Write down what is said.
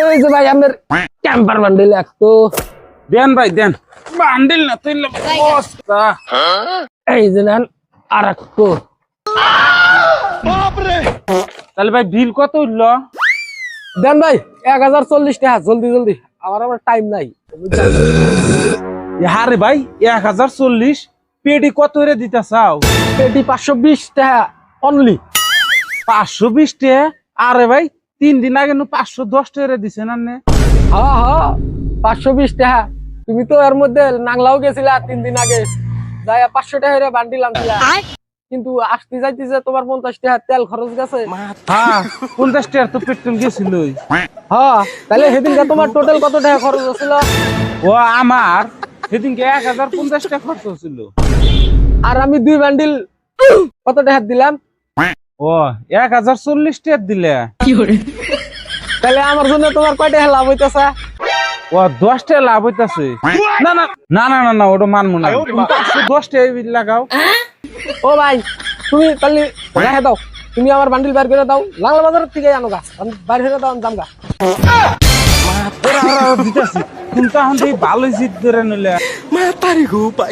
এই যে ভাই আপনার ক্যাম্পার বান্ডিল একটু দেন ভাই দেন বান্ডিল না তুই বস্তা এই যে নেন আর একটু তাহলে ভাই বিল কত উঠলো দেন ভাই 1040 টাকা জলদি জলদি আমার টাইম নাই হারে ভাই 1040 পেটি কত রে দিতে চাও পেটি 520 টাকা অনলি 520 টাকা আরে ভাই 3 দিন আগে 510 টাকা দিছে না নে হ্যাঁ হ্যাঁ 520 টাকা তুমি তো এর মধ্যে নাংলাও গেছিলা 3 দিন আগে যাই 500 টাকা বান্ডিল আনছিলা কিন্তু আসতে যাইতেছে তোমার 50 টাকা তেল খরচ গেছে হ্যাঁ 50 টাকা তো পেট্রোল গেছিল হ্যাঁ তাহলে সেদিনকে তোমার টোটাল কত টাকা খরচ হচ্ছিল ও আমার সেদিনকে 1050 টাকা খরচ হচ্ছিল আর আমি 2 বান্ডিল কত টাকা দিলাম ও 1040 টাকা দিলে তাহলে আমার জন্য তোমার কয় টাকা লাভ হইতেছে ও 10 টাকা লাভ হইতাছে না না না না না না ওটা মানবো না 510 টাকা লাগাও ও ভাই তুমি তাহলে রেখে দাও তুমি আমার বান্ডিল বাইর করে দাও লাংলা বাজার থেকে আনো গা বাইর করে দাও আমি দাম গা দিতেছি তুমি তো এখন ভালোই জিদ ধরে নিলে Matarik ko pa.